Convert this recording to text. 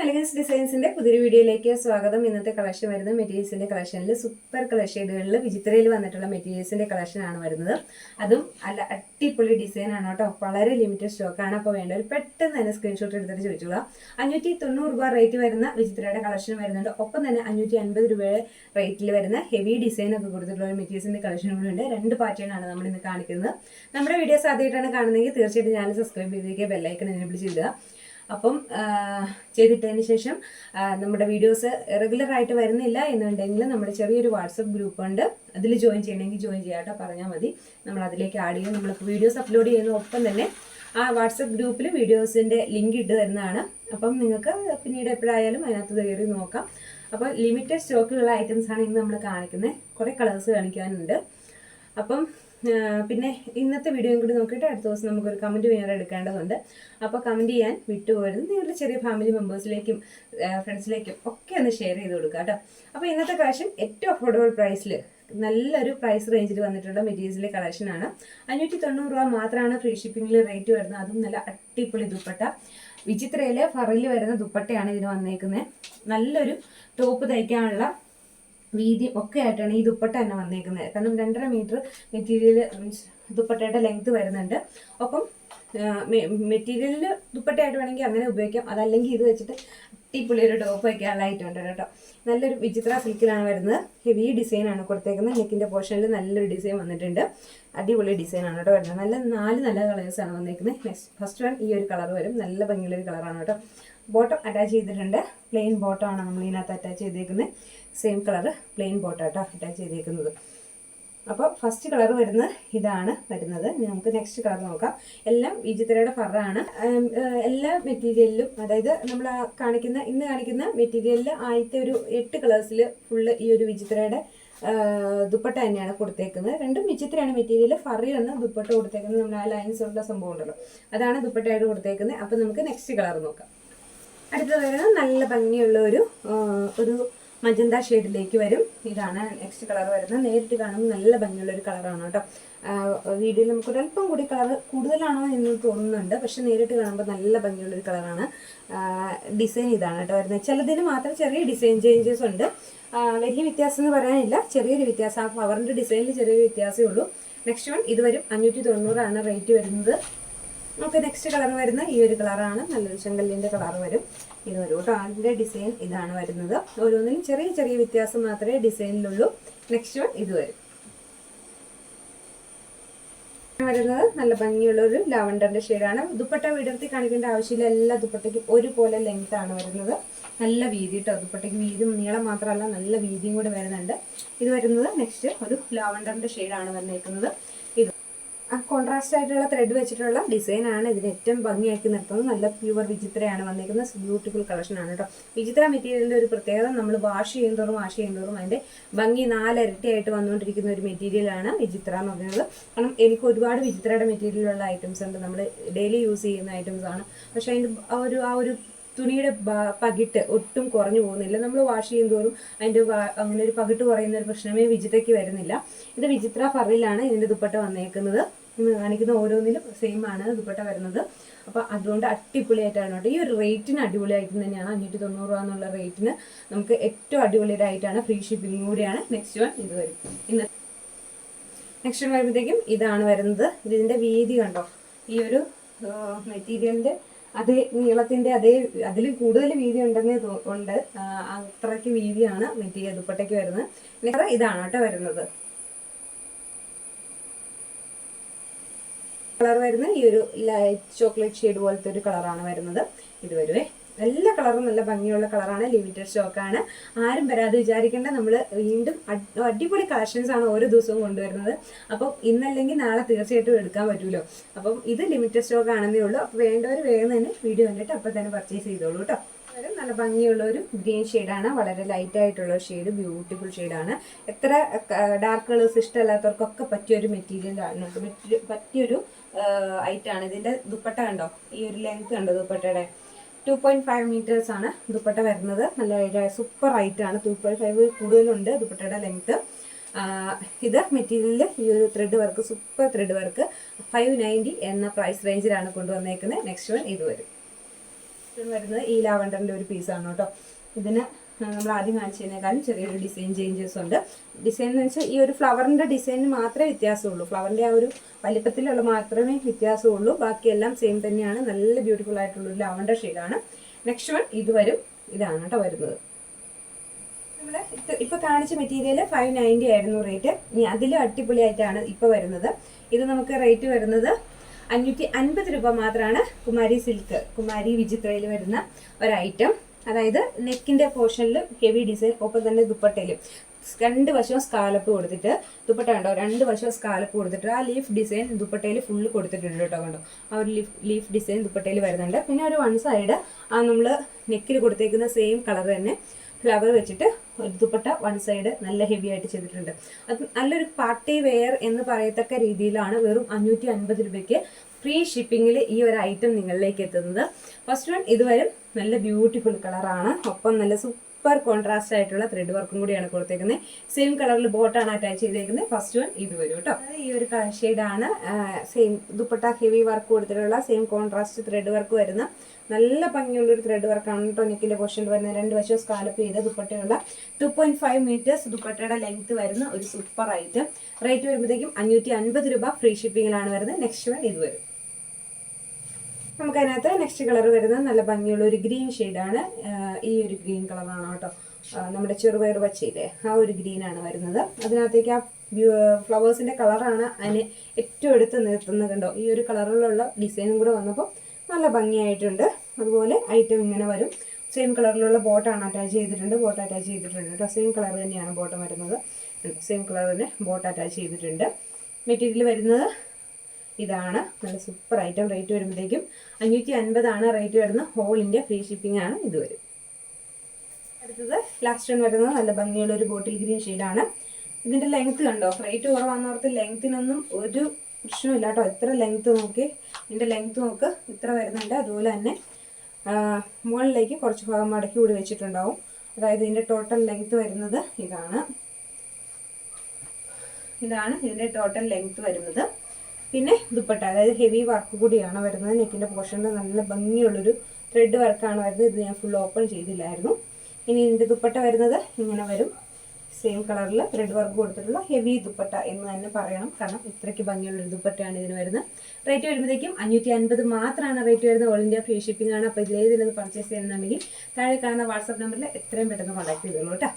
Elegance ഡിസൈൻസിന്റെ പുതിയൊരു വീഡിയോയിലേക്ക് സ്വാഗതം. ഇന്നത്തെ കളക്ഷൻ വരുന്നത് മെറ്റീരിയൽസിന്റെ കളക്ഷനിൽ സൂപ്പർ കളർ ഷെയ്ഡുകളിൽ വിചിത്രയിൽ വന്നിട്ടുള്ള മെറ്റീരിയൽസിന്റെ കളക്ഷൻ ആണ് വരുന്നത്. അതും അല്ല അടിപൊളി ഡിസൈൻ ആണ് കേട്ടോ. വളരെ ലിമിറ്റഡ് സ്റ്റോക്ക് ആണ്. അപ്പോൾ വേണ്ടവർ പെട്ടെന്ന് തന്നെ സ്ക്രീൻഷോട്ട് എടുത്തിട്ട് ചോദിച്ചോളാം. 590 രൂപ റേറ്റ് വരുന്ന വിചിത്രയുടെ കളക്ഷൻ വരുന്നുണ്ട്. ഒപ്പം തന്നെ 550 രൂപയുടെ റേറ്റിൽ വരുന്ന ഹെവി ഡിസൈൻ ഒക്കെ കൊടുത്തിട്ടുള്ള മെറ്റീരിയൽസിന്റെ കളക്ഷനുകളുണ്ട്. 2 പാറ്റേൺ ആണ് നമ്മൾ ഇന്ന് കാണിക്കുന്നത്. നമ്മുടെ വീഡിയോസ് ആദ്യമായിട്ടാണ് കാണുന്നതെങ്കിൽ തീർച്ചയായിട്ടും ചാനൽ സബ്സ്ക്രൈബ് ചെയ്തേക്കുക, ബെല്ലൈക്കൺ എനേബിൾ ചെയ്യുക. അപ്പം ചെയ്തിട്ടതിന് ശേഷം നമ്മുടെ വീഡിയോസ് റെഗുലർ ആയിട്ട് വരുന്നില്ല എന്നുണ്ടെങ്കിൽ നമ്മുടെ ചെറിയൊരു വാട്സപ്പ് ഗ്രൂപ്പ് ഉണ്ട്, അതിൽ ജോയിൻ ചെയ്യണമെങ്കിൽ ജോയിൻ ചെയ്യാട്ടോ, പറഞ്ഞാൽ മതി. നമ്മൾ അതിലേക്ക് ആഡ് ചെയ്യും. നമ്മൾ വീഡിയോസ് അപ്ലോഡ് ചെയ്യുന്ന ഒപ്പം തന്നെ ആ വാട്സപ്പ് ഗ്രൂപ്പിൽ വീഡിയോസിൻ്റെ ലിങ്ക് ഇട്ട് തരുന്നതാണ്. അപ്പം നിങ്ങൾക്ക് പിന്നീട് എപ്പോഴായാലും അതിനകത്ത് കയറി നോക്കാം. അപ്പോൾ ലിമിറ്റഡ് സ്റ്റോക്കിലുള്ള ഐറ്റംസാണ് ഇന്ന് നമ്മൾ കാണിക്കുന്നത്. കുറേ കളേഴ്സ് കാണിക്കാനുണ്ട്. അപ്പം പിന്നെ ഇന്നത്തെ വീഡിയോയും കൂടി നോക്കിയിട്ട് അടുത്ത ദിവസം നമുക്കൊരു കമൻറ്റ് വിന്നർ എടുക്കേണ്ടതുണ്ട്. അപ്പോൾ കമൻറ്റ് ചെയ്യാൻ വിട്ടുപോകരുത്. നിങ്ങളുടെ ചെറിയ ഫാമിലി മെമ്പേഴ്സിലേക്കും ഫ്രണ്ട്സിലേക്കും ഒക്കെ ഒന്ന് ഷെയർ ചെയ്ത് കൊടുക്കുക കേട്ടോ. അപ്പോൾ ഇന്നത്തെ കളക്ഷൻ ഏറ്റവും അഫോർഡബിൾ പ്രൈസിൽ നല്ലൊരു പ്രൈസ് റേഞ്ചിൽ വന്നിട്ടുള്ള മെറ്റീരിയൽസിലെ കളക്ഷനാണ്. 590 രൂപ മാത്രമാണ് ഫ്രീ ഷിപ്പിംഗിൽ റേറ്റ് വരുന്നത്. അതും നല്ല അടിപൊളി ദുപ്പട്ട, വിചിത്രയിലെ ഫറിൽ വരുന്ന ദുപ്പട്ടയാണ് ഇതിന് വന്നേക്കുന്നത്. നല്ലൊരു ടോപ്പ് തയ്ക്കാനുള്ള വീതി ഒക്കെ ആയിട്ടാണ് ഈ ദുപ്പട്ട തന്നെ വന്നേക്കുന്നത്. കാരണം 2.5 മീറ്റർ മെറ്റീരിയൽ ദുപ്പട്ടയുടെ ലെങ്ത് വരുന്നുണ്ട്. ഒപ്പം മെറ്റീരിയലിൽ ദുപ്പട്ടയായിട്ട് വേണമെങ്കിൽ അങ്ങനെ ഉപയോഗിക്കാം. അതല്ലെങ്കിൽ ഇത് വെച്ചിട്ട് അടിപൊളി ഒരു ടോപ്പ് വയ്ക്കാനുള്ളതായിട്ടുണ്ട് കേട്ടോ. നല്ലൊരു വിചിത്ര സിൽക്കിലാണ് വരുന്നത്. ഹെവി ഡിസൈനാണ് കൊടുത്തേക്കുന്നത്. നെക്കിൻ്റെ പോർഷനിൽ നല്ലൊരു ഡിസൈൻ വന്നിട്ടുണ്ട്. അടിപൊളി ഡിസൈനാണ് കേട്ടോ വരുന്നത്. നല്ല കളേഴ്സാണ് വന്നേക്കുന്നത്. നെക്സ്റ്റ് ഫസ്റ്റ് വൺ ഈ ഒരു കളർ വരും. നല്ല ഭംഗിയുള്ളൊരു കളറാണ് കേട്ടോ. ബോട്ടം അറ്റാച്ച് ചെയ്തിട്ടുണ്ട്. പ്ലെയിൻ ബോട്ടമാണ് നമ്മൾ ഇതിനകത്ത് അറ്റാച്ച് ചെയ്തേക്കുന്നത്. സെയിം കളർ പ്ലെയിൻ ബോട്ടം കേട്ടോ അറ്റാച്ച് ചെയ്തേക്കുന്നത്. അപ്പോൾ ഫസ്റ്റ് കളർ വരുന്നത് ഇതാണ് വരുന്നത്. നമുക്ക് നെക്സ്റ്റ് കളർ നോക്കാം. എല്ലാം വിചിത്രയുടെ ഫറാണ്. എല്ലാ മെറ്റീരിയലിലും, അതായത് നമ്മൾ ഇന്ന് കാണിക്കുന്ന മെറ്റീരിയലിൽ ആദ്യത്തെ ഒരു 8 കളേഴ്സിൽ ഫുള്ള് ഈ ഒരു വിചിത്രയുടെ ദുപ്പട്ട തന്നെയാണ് കൊടുത്തേക്കുന്നത്. രണ്ടും വിചിത്രയാണ് മെറ്റീരിയൽ. ഫറി എന്ന ദുപ്പട്ട കൊടുത്തേക്കുന്നത്. നമ്മൾ ആ ലൈൻസ് ഉള്ള സംഭവം ഉണ്ടല്ലോ, അതാണ് ദുപ്പട്ടയായിട്ട് കൊടുത്തേക്കുന്നത്. അപ്പോൾ നമുക്ക് നെക്സ്റ്റ് കളർ നോക്കാം. അടുത്തത് വരുന്നത് നല്ല ഭംഗിയുള്ള ഒരു മജന്ത ഷെയ്ഡിലേക്ക് വരും. ഇതാണ് നെക്സ്റ്റ് കളർ വരുന്നത്. നേരിട്ട് കാണുമ്പോൾ നല്ല ഭംഗിയുള്ളൊരു കളറാണ് കേട്ടോ. വീഡിയോയിൽ നമുക്കൊരു അല്പം കൂടി കളർ കൂടുതലാണോ എന്ന് തോന്നുന്നുണ്ട്, പക്ഷെ നേരിട്ട് കാണുമ്പോൾ നല്ല ഭംഗിയുള്ളൊരു കളറാണ്. ഡിസൈൻ ഇതാണ് കേട്ടോ വരുന്നത്. ചിലതിന് മാത്രം ചെറിയ ഡിസൈൻ ചേഞ്ചസ് ഉണ്ട്. വലിയ വ്യത്യാസം എന്ന് പറയാനില്ല, ചെറിയൊരു വ്യത്യാസം. ആ ഫ്ലവറിൻ്റെ ഡിസൈനിൽ ചെറിയൊരു വ്യത്യാസമേ ഉള്ളൂ. നെക്സ്റ്റ് വൺ ഇത് വരും. 590 ആണ് റേറ്റ് വരുന്നത്. നമുക്ക് നെക്സ്റ്റ് കളർ വരുന്ന ഈ ഒരു കളറാണ്. നല്ലൊരു ചെങ്കല്ലിൻ്റെ കളർ വരും. ഇത് വരും കേട്ടോ. അതിൻ്റെ ഡിസൈൻ ഇതാണ് വരുന്നത്. ഓരോന്നിനും ചെറിയ ചെറിയ വ്യത്യാസം മാത്രമേ ഡിസൈനിലുള്ളൂ. നെക്സ്റ്റ് വൺ ഇത് വരും. വരുന്നത് നല്ല ഭംഗിയുള്ളൊരു ലാവണ്ടറിൻ്റെ ഷെയ്ഡാണ്. ദുപ്പട്ട വിടർത്തി കാണിക്കേണ്ട ആവശ്യമില്ല. എല്ലാ ദുപ്പട്ടയ്ക്കും ഒരുപോലെ ലെങ്ത് ആണ് വരുന്നത്. നല്ല വീതി കേട്ടോ. ദുപ്പട്ടയ്ക്ക് വീതിയും നീളം മാത്രമല്ല, നല്ല വീതിയും കൂടെ വരുന്നുണ്ട്. ഇത് വരുന്നത് നെക്സ്റ്റ് ഒരു ലാവണ്ടറിൻ്റെ ഷെയ്ഡാണ് വന്നേക്കുന്നത്. കോൺട്രാസ്റ്റ് ആയിട്ടുള്ള ത്രെഡ് വെച്ചിട്ടുള്ള ഡിസൈനാണ് ഇതിന് ഏറ്റവും ഭംഗിയാക്കി നിർത്തുന്നത്. നല്ല പ്യുവർ വിചിത്രയാണ് വന്നിരിക്കുന്നത്. ബ്യൂട്ടിഫുൾ കളക്ഷനാണ് കേട്ടോ. വിചിത്ര മെറ്റീരിയലിൻ്റെ ഒരു പ്രത്യേകത, നമ്മൾ വാഷ് ചെയ്യുന്നതോറും അതിൻ്റെ ഭംഗി 4 ഇരട്ടിയായിട്ട് വന്നുകൊണ്ടിരിക്കുന്ന ഒരു മെറ്റീരിയലാണ് വിചിത്ര എന്ന് പറയുന്നത്. കാരണം എനിക്ക് ഒരുപാട് വിചിത്രയുടെ മെറ്റീരിയലുള്ള ഐറ്റംസ് ഉണ്ട്. നമ്മൾ ഡെയിലി യൂസ് ചെയ്യുന്ന ഐറ്റംസ് ആണ്. പക്ഷേ അതിൻ്റെ ആ ഒരു തുണിയുടെ പകിട്ട് ഒട്ടും കുറഞ്ഞു പോകുന്നില്ല. നമ്മൾ വാഷ് ചെയ്യുന്നതോറും അതിൻ്റെ അങ്ങനെ ഒരു പകിട്ട് കുറയുന്ന ഒരു പ്രശ്നമേ വിചിത്രയ്ക്ക് വരുന്നില്ല. ഇത് വിചിത്ര ഫറിലാണ് ഇതിൻ്റെ ദുപ്പട്ട വന്നേക്കുന്നത്. ഇന്ന് കാണിക്കുന്ന ഓരോന്നിലും സെയിം ആണ് ദുപ്പട്ട വരുന്നത്. അപ്പോൾ അതുകൊണ്ട് അടിപൊളിയായിട്ടാണ് കേട്ടോ. ഈ ഒരു റേറ്റിന് അടിപൊളിയായിട്ട് തന്നെയാണ്. 590 രൂപ എന്നുള്ള റേറ്റിന് നമുക്ക് ഏറ്റവും അടിപൊളിയായിട്ടാണ്. ഫ്രീ ഷിപ്പിംഗ് കൂടിയാണ്. നെക്സ്റ്റ് വൺ ഇത് വരും. നെക്സ്റ്റ് വൺ വരുമ്പോഴത്തേക്കും ഇതാണ് വരുന്നത്. ഇതിൻ്റെ വീതി കണ്ടോ. ഈ ഒരു മെറ്റീരിയലിൻ്റെ അതേ നീളത്തിൻ്റെ അതിൽ കൂടുതൽ വീതി ഉണ്ടെന്നേ ഉണ്ട്. അത്രയ്ക്ക് വീതിയാണ് മെറ്റീരിയൽ ദുപ്പട്ടയ്ക്ക് വരുന്നത്. നെക്സ്റ്റ് ഇതാണ് കേട്ടോ വരുന്നത്. കളർ വരുന്ന ഈ ഒരു ലൈറ്റ് ചോക്ലേറ്റ് ഷെയ്ഡ് പോലത്തെ ഒരു കളറാണ് വരുന്നത്. ഇത് വരുവേ. എല്ലാ കളറും നല്ല ഭംഗിയുള്ള കളറാണ്. ലിമിറ്റഡ് സ്റ്റോക്കാണ്. ആരും വരാതെ വിചാരിക്കേണ്ട. നമ്മൾ വീണ്ടും അടിപൊളി കളക്ഷൻസ് ആണ് ഓരോ ദിവസവും കൊണ്ടുവരുന്നത്. അപ്പം ഇന്നല്ലെങ്കിൽ നാളെ തീർച്ചയായിട്ടും എടുക്കാൻ പറ്റുമല്ലോ. അപ്പം ഇത് ലിമിറ്റഡ് സ്റ്റോക്ക് ആണെന്നേ ഉള്ളൂ. അപ്പോൾ വേണ്ടവർ വേഗം തന്നെ വീഡിയോ കണ്ടിട്ട് അപ്പം തന്നെ പർച്ചേസ് ചെയ്തോളൂ കേട്ടോ. നല്ല ഭംഗിയുള്ള ഒരു ഗ്രീൻ ഷെയ്ഡാണ്. വളരെ ലൈറ്റ് ആയിട്ടുള്ള ഷെയ്ഡ്, ബ്യൂട്ടിഫുൾ ഷെയ്ഡാണ്. എത്ര ഡാർക്ക് കളേഴ്സ് ഇഷ്ടമല്ലാത്തവർക്കൊക്കെ പറ്റിയൊരു മെറ്റീരിയലാണ്, പറ്റിയൊരു ഐറ്റാണ്. ഇതിൻ്റെ ദുപ്പട്ട കണ്ടോ. ഈ ഒരു ലെങ്ത് കണ്ടോ ദുപ്പട്ടയുടെ. 2.5 മീറ്റേഴ്സ് ആണ് ദുപ്പട്ട വരുന്നത്. നല്ല സൂപ്പർ ഹൈറ്റാണ്. 2.5 കൂടുതലുണ്ട് ദുപ്പട്ടയുടെ ലെങ്ത്. ഇത് മെറ്റീരിയലിൽ ഈ ഒരു thread work, super thread work 590 എന്ന പ്രൈസ് റേഞ്ചിലാണ് കൊണ്ടുവന്നേക്കുന്നത്. നെക്സ്റ്റ് വൺ ഇത് വരും. വരുന്നത് ഈ ലാവണ്ടറിൻ്റെ ഒരു പീസാണ് കേട്ടോ. ഇതിന് നമ്മൾ ആദ്യം കാണിച്ചതിനേക്കാളും ചെറിയൊരു ഡിസൈൻ ചേഞ്ചസ് ഉണ്ട്. ഡിസൈൻ എന്ന് വെച്ചാൽ ഈ ഒരു ഫ്ലവറിൻ്റെ ഡിസൈനിന് മാത്രമേ വ്യത്യാസമുള്ളൂ. ഫ്ലവറിൻ്റെ ആ ഒരു വലിപ്പത്തിലുള്ള മാത്രമേ വ്യത്യാസമുള്ളൂ. ബാക്കിയെല്ലാം സെയിം തന്നെയാണ്. നല്ല ബ്യൂട്ടിഫുൾ ആയിട്ടുള്ളൊരു ലാവണ്ടർ ഷെയ്ഡാണ്. നെക്സ്റ്റ് വൺ ഇത് വരും. ഇതാണ് കേട്ടോ വരുന്നത്. നമ്മൾ ഇപ്പോൾ കാണിച്ച മെറ്റീരിയൽ 590 ആയിരുന്നു റേറ്റ്. ഇനി അതിലും അടിപൊളിയായിട്ടാണ് ഇപ്പോൾ വരുന്നത്. ഇത് നമുക്ക് റേറ്റ് വരുന്നത് 550 രൂപ മാത്രമാണ്. കുമാരി സിൽക്ക്, കുമാരി വിചിത്രയിൽ വരുന്ന ഒരു ഐറ്റം. അതായത് നെക്കിൻ്റെ പോർഷനിൽ ഹെവി ഡിസൈൻ, ഒപ്പം തന്നെ ദുപ്പട്ടയിലും 2 വശവും സ്കാലപ്പ് കൊടുത്തിട്ട്, ദുപ്പട്ട കണ്ടോ 2 വശവും സ്കാലപ്പ് കൊടുത്തിട്ട് ആ ലീഫ് ഡിസൈൻ ദുപ്പട്ടയിൽ ഫുള്ള് കൊടുത്തിട്ടുണ്ട് കേട്ടോ. കണ്ടോ ആ ഒരു ലീഫ് ഡിസൈൻ ദുപ്പട്ടയിൽ വരുന്നുണ്ട്. പിന്നെ ഒരു വൺ സൈഡ് ആ നമ്മൾ നെക്കിൽ കൊടുത്തേക്കുന്ന സെയിം കളർ തന്നെ ഫ്ലവർ വെച്ചിട്ട് ഒരു ദുപ്പട്ട വൺ സൈഡ് നല്ല ഹെവി ആയിട്ട് ചെയ്തിട്ടുണ്ട്. അത് നല്ലൊരു പാർട്ടി വെയർ എന്ന് പറയത്തക്ക രീതിയിലാണ് വെറും 550 രൂപയ്ക്ക് ഫ്രീ ഷിപ്പിങ്ങിൽ ഈ ഒരു ഐറ്റം നിങ്ങളിലേക്ക് എത്തുന്നത്. ഫസ്റ്റ് വൺ ഇതുവരെ നല്ല ബ്യൂട്ടിഫുൾ കളറാണ്. ഒപ്പം നല്ല സൂപ്പർ കോൺട്രാസ്റ്റ് ആയിട്ടുള്ള ത്രെഡ് വർക്കും കൂടിയാണ് കൊടുത്തേക്കുന്നത്. സെയിം കളറിൽ ബോട്ടാണ് അറ്റാച്ച് ചെയ്തേക്കുന്നത്. ഫസ്റ്റ് വൺ ഇത് വരും കേട്ടോ. ഈ ഒരു കളർ ഷെയ്ഡാണ്. സെയിം ദുപ്പട്ട ഹെവി വർക്ക് കൊടുത്തിട്ടുള്ള സെയിം കോൺട്രാസ്റ്റ് ത്രെഡ് വർക്ക് വരുന്ന നല്ല ഭംഗിയുള്ളൊരു ത്രെഡ് വർക്കാണ് കേട്ടോ. നെക്കിൻ്റെ പോർഷനിൽ വരുന്ന 2 വശവും സ്കാലപ്പ് ചെയ്ത ദുപ്പട്ടയുള്ള 2.5 മീറ്റേഴ്സ് ദുപ്പട്ടയുടെ ലെങ്ത് വരുന്ന ഒരു സൂപ്പർ ഐറ്റം. റേറ്റ് വരുമ്പോഴത്തേക്കും 550 രൂപ ഫ്രീ ഷിപ്പിങ്ങിലാണ് വരുന്നത്. നെക്സ്റ്റ് വൺ ഇത് വരും. നമുക്കതിനകത്ത് നെക്സ്റ്റ് കളർ വരുന്നത് നല്ല ഭംഗിയുള്ള ഒരു ഗ്രീൻ ഷെയ്ഡാണ്. ഈ ഒരു ഗ്രീൻ കളറാണ് കേട്ടോ. നമ്മുടെ ചെറുപയർ പച്ചയില്ലേ ആ ഒരു ഗ്രീനാണ് വരുന്നത്. അതിനകത്തേക്ക് ആ ഫ്ലവേഴ്സിൻ്റെ കളറാണ് അതിനെ ഏറ്റവും എടുത്ത് നിർത്തുന്നത്. കണ്ടോ ഈ ഒരു കളറിലുള്ള ഡിസൈനും കൂടെ വന്നപ്പോൾ നല്ല ഭംഗിയായിട്ടുണ്ട്. അതുപോലെ ഐറ്റം ഇങ്ങനെ വരും. സെയിം കളറിലുള്ള ബോട്ടാണ് അറ്റാച്ച് ചെയ്തിട്ടുണ്ട്. ബോട്ട് അറ്റാച്ച് ചെയ്തിട്ടുണ്ട് കേട്ടോ. സെയിം കളർ തന്നെയാണ് ബോട്ടം വരുന്നത്. സെയിം കളർ തന്നെ ബോട്ട് അറ്റാച്ച് ചെയ്തിട്ടുണ്ട്. മെറ്റീരിയൽ വരുന്നത് ഇതാണ്. നല്ല സൂപ്പർ ഐറ്റം. റേറ്റ് വരുമ്പോഴത്തേക്കും 550 റേറ്റ് വരുന്നത്. ഹോൾ ഇന്ത്യ ഫ്രീ ഷിപ്പിംഗ് ആണ്. ഇത് വരും. അടുത്തത് ലാസ്റ്റ് വൺ വരുന്നത് നല്ല ഭംഗിയുള്ള ഒരു ബോട്ടിൽ ഗ്രീൻ ഷെയ്ഡാണ്. ഇതിൻ്റെ ലെങ്ത്ത് കണ്ടോ. റേറ്റ് കുറവാണെന്നോർത്ത് ലെങ്ത്തിനൊന്നും ഒരു പ്രശ്നമില്ല കേട്ടോ. എത്ര ലെങ്ത്ത് നോക്കി, ഇതിൻ്റെ ലെങ്ത്ത് നോക്ക് ഇത്ര വരുന്നുണ്ട്. അതുപോലെ തന്നെ മുകളിലേക്ക് കുറച്ച് ഭാഗം മടക്കി കൂടി വെച്ചിട്ടുണ്ടാവും. അതായത് ഇതിൻ്റെ ടോട്ടൽ ലെങ്ത്ത് വരുന്നത് ഇതാണ്. ഇതിൻ്റെ ടോട്ടൽ ലെങ്ത്ത് വരുന്നത്. പിന്നെ ദുപ്പട്ട അതായത് ഹെവി വർക്ക് കൂടിയാണ് വരുന്നത്. നെക്കിൻ്റെ പോർഷനിൽ നല്ല ഭംഗിയുള്ളൊരു ത്രെഡ് വർക്കാണ് വരുന്നത്. ഇത് ഞാൻ ഫുൾ ഓപ്പൺ ചെയ്തില്ലായിരുന്നു. ഇനി ഇതിൻ്റെ ദുപ്പട്ട വരുന്നത് ഇങ്ങനെ വരും. സെയിം കളറിൽ ത്രെഡ് വർക്ക് കൊടുത്തിട്ടുള്ള ഹെവി ദുപ്പട്ട എന്ന് തന്നെ പറയണം. കാരണം ഇത്രയ്ക്ക് ഭംഗിയുള്ളൊരു ദുപ്പട്ടയാണ് ഇതിന് വരുന്നത്. റേറ്റ് വരുമ്പോഴത്തേക്കും 550 മാത്രമാണ് റേറ്റ് വരുന്നത്. ഓൾ ഇന്ത്യ ഫ്രീ ഷിപ്പിംഗ് ആണ്. അപ്പോൾ ഇതിലേതിലത് പർച്ചേസ് ചെയ്യുന്നുണ്ടെങ്കിൽ താഴെ കാണുന്ന വാട്സാപ്പ് നമ്പറിൽ എത്രയും പെട്ടെന്ന് കോൺടാക്ട് ചെയ്തോളൂ കേട്ടോ.